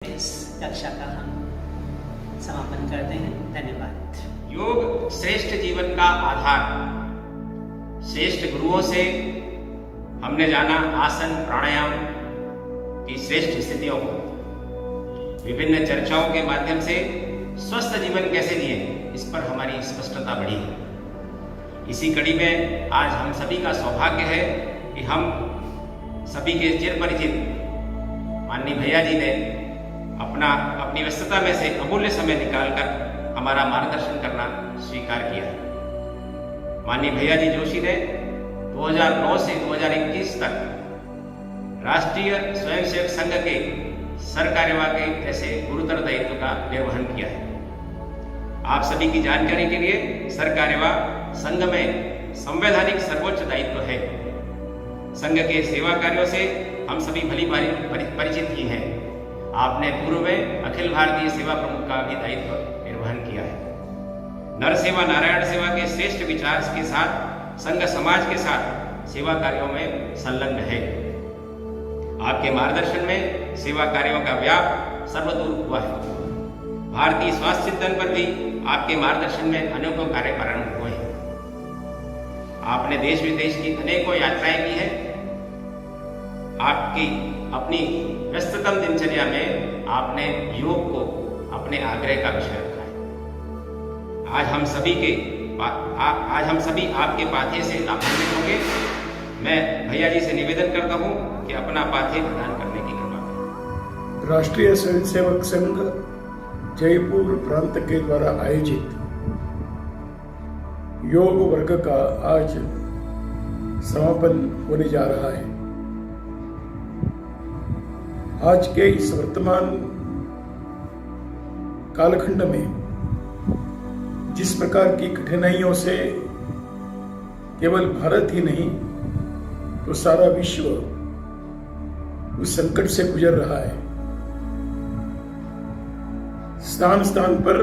इस कक्षा का हम समापन करते हैं। धन्यवाद। योग श्रेष्ठ जीवन का आधार। श्रेष्ठ गुरुओं से हमने जाना आसन प्राणायाम की श्रेष्ठ स्थितियों को। विभिन्न चर्चाओं के माध्यम से स्वस्थ जीवन कैसे जिए, इस पर हमारी स्पष्टता बढ़ी है। इसी कड़ी में आज हम सभी का सौभाग्य है कि हम सभी के चिर परिचित माननीय भैया जी ने अपनी व्यस्तता में से अमूल्य समय निकालकर हमारा मार्गदर्शन करना स्वीकार किया है। माननीय भैया जी जोशी ने 2009 से 2021 तक राष्ट्रीय स्वयंसेवक संघ के सरकार्यवाह के जैसे गुरुतर दायित्व का निर्वहन किया है। आप सभी की जानकारी के लिए सरकार्यवाह संघ में संवैधानिक सर्वोच्च दायित्व है। संघ के सेवा कार्यों से हम सभी भली परिचित ही हैं। आपने पूर्व में अखिल भारतीय सेवा प्रमुख का भी दायित्व निर्वहन किया है। नर सेवा नारायण सेवा के श्रेष्ठ विचार के साथ संघ समाज के साथ सेवा कार्यों में संलग्न है। आपके मार्गदर्शन में सेवा कार्यों का व्याप सर्वदूर हुआ है। भारतीय स्वास्थ्य चिंतन पर भी आपके मार्गदर्शन में अनेकों कार्य प्रारंभ हुए हैं। आपने देश विदेश की अनेकों यात्राएं की हैं। आपकी अपनी व्यस्ततम दिनचर्या में आपने योग को अपने आग्रह का विषय रखा है। आज हम सभी आपके पाथेय से लाभान्वित होंगे। मैं भैया जी से निवेदन करता हूं कि अपना पाथेय प्रदान करने की कृपा करें। राष्ट्रीय स्वयंसेवक संघ जयपुर प्रांत के द्वारा आयोजित योग वर्ग का आज समापन होने जा रहा है। आज के इस वर्तमान कालखंड में जिस प्रकार की कठिनाइयों से केवल भारत ही नहीं तो सारा विश्व उस संकट से गुजर रहा है, स्थान स्थान पर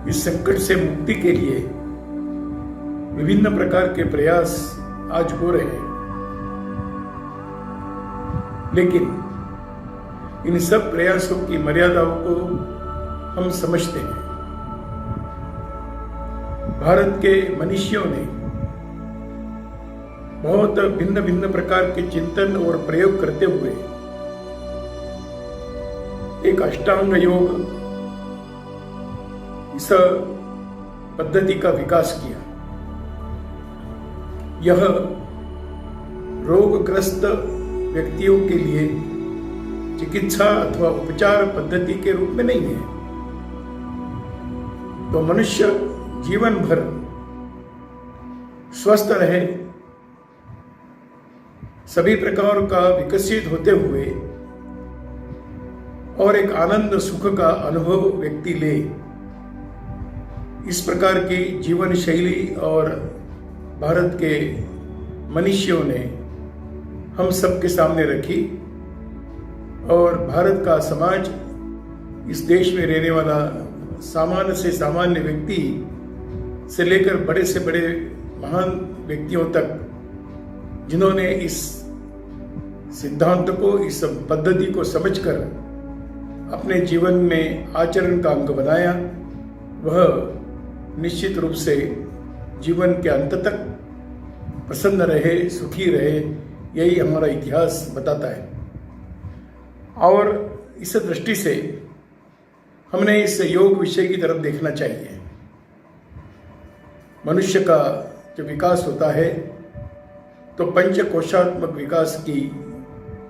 इस संकट से मुक्ति के लिए विभिन्न प्रकार के प्रयास आज हो रहे हैं। लेकिन इन सब प्रयासों की मर्यादाओं को हम समझते हैं। भारत के मनुष्यों ने बहुत भिन्न भिन्न प्रकार के चिंतन और प्रयोग करते हुए एक अष्टांग योग इस पद्धति का विकास किया। यह रोगग्रस्त व्यक्तियों के लिए चिकित्सा अथवा उपचार पद्धति के रूप में नहीं है, तो मनुष्य जीवन भर स्वस्थ रहे, सभी प्रकार का विकसित होते हुए और एक आनंद सुख का अनुभव व्यक्ति ले, इस प्रकार की जीवन शैली और भारत के मनुष्यों ने हम सबके सामने रखी। और भारत का समाज, इस देश में रहने वाला सामान्य से सामान्य व्यक्ति से लेकर बड़े से बड़े महान व्यक्तियों तक, जिन्होंने इस सिद्धांत को, इस पद्धति को समझकर अपने जीवन में आचरण का अंग बनाया, वह निश्चित रूप से जीवन के अंत तक प्रसन्न रहे, सुखी रहे, यही हमारा इतिहास बताता है। और इस दृष्टि से हमने इस योग विषय की तरफ देखना चाहिए। मनुष्य का जो विकास होता है तो पंचकोशात्मक विकास की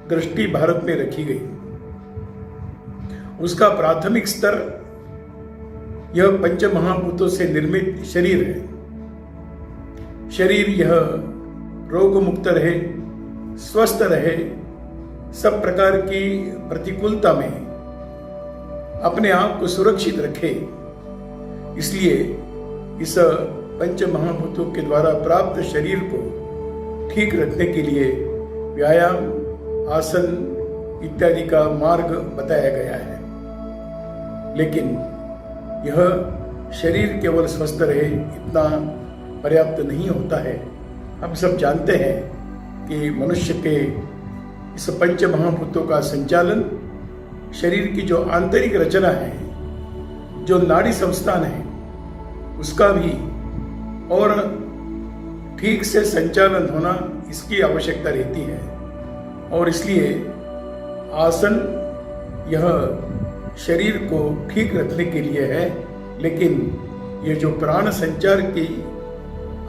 दृष्टि भारत में रखी गई। उसका प्राथमिक स्तर यह पंच महाभूतों से निर्मित शरीर है। शरीर यह रोग मुक्त रहे, स्वस्थ रहे, सब प्रकार की प्रतिकूलता में अपने आप को सुरक्षित रखे। इसलिए इस पंच महाभूतों के द्वारा प्राप्त शरीर को ठीक रखने के लिए व्यायाम, आसन इत्यादि का मार्ग बताया गया है। लेकिन यह शरीर केवल स्वस्थ रहे इतना पर्याप्त नहीं होता है। हम सब जानते हैं कि मनुष्य के इस पंच महाभूतों का संचालन शरीर की जो आंतरिक रचना है, जो नाड़ी संस्थान है, उसका भी और ठीक से संचालन होना, इसकी आवश्यकता रहती है। और इसलिए आसन यह शरीर को ठीक रखने के लिए है, लेकिन ये जो प्राण संचार की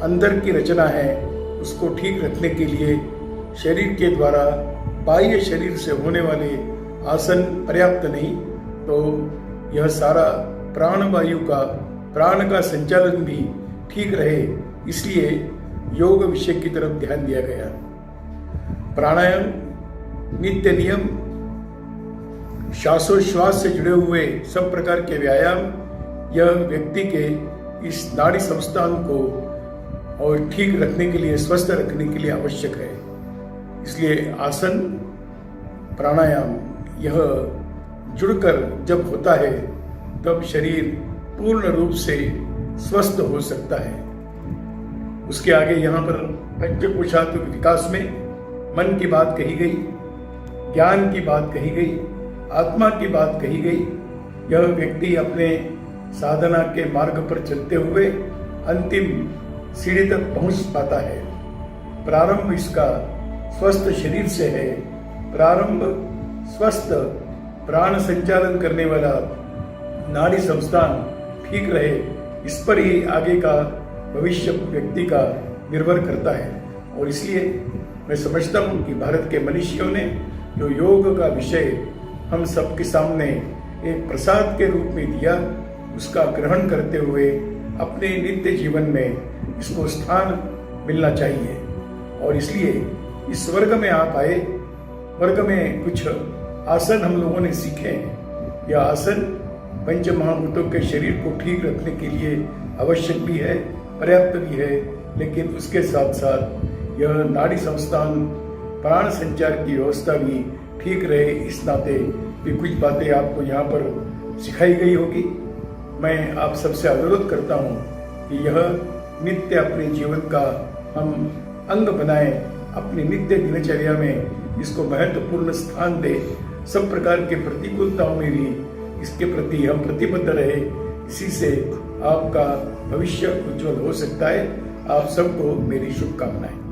अंदर की रचना है, उसको ठीक रखने के लिए शरीर के द्वारा बाह्य शरीर से होने वाले आसन पर्याप्त नहीं, तो यह सारा प्राणवायु का, प्राण का संचालन भी ठीक रहे, इसलिए योग विषय की तरफ ध्यान दिया गया। प्राणायाम नित्य नियम, श्वासोश्वास से जुड़े हुए सब प्रकार के व्यायाम, यह व्यक्ति के इस नाड़ी संस्थान को और ठीक रखने के लिए, स्वस्थ रखने के लिए आवश्यक है। इसलिए आसन, प्राणायाम यह जुड़कर जब होता है, तब शरीर पूर्ण रूप से स्वस्थ हो सकता है। उसके आगे यहाँ पर पंचकोशात्मक विकास में मन की बात कही गई, ज्ञान की बात कही गई, आत्मा की बात कही गई। यह व्यक्ति अपने साधना के मार्ग पर चलते हुए अंतिम सीढ़ी तक पहुंच पाता है। प्रारंभ इसका स्वस्थ शरीर से है। प्रारंभ स्वस्थ प्राण संचालन करने वाला नाड़ी संस्थान ठीक रहे, इस पर ही आगे का भविष्य व्यक्ति का निर्भर करता है। और इसलिए मैं समझता हूँ कि भारत के मनीषियों ने जो योग का विषय हम सबके सामने एक प्रसाद के रूप में दिया, उसका ग्रहण करते हुए अपने नित्य जीवन में इसको स्थान मिलना चाहिए। और इसलिए इस वर्ग में आप आए, वर्ग में कुछ आसन हम लोगों ने सीखे हैं। यह आसन पंच महाभूतों के शरीर को ठीक रखने के लिए आवश्यक भी है, पर्याप्त भी है, लेकिन उसके साथ साथ यह नाड़ी संस्थान, प्राण संचार की व्यवस्था भी ठीक रहे, इस नाते भी कुछ बातें आपको यहाँ पर सिखाई गई होगी। मैं आप सबसे अनुरोध करता हूँ कि यह नित्य अपने जीवन का हम अंग बनाएं, अपनी नित्य दिनचर्या में इसको महत्वपूर्ण स्थान दें। सब प्रकार के प्रतिकूलताओं में भी इसके प्रति हम प्रतिबद्ध रहे, इसी से आपका भविष्य उज्जवल हो सकता है। आप सबको मेरी शुभकामनाएं।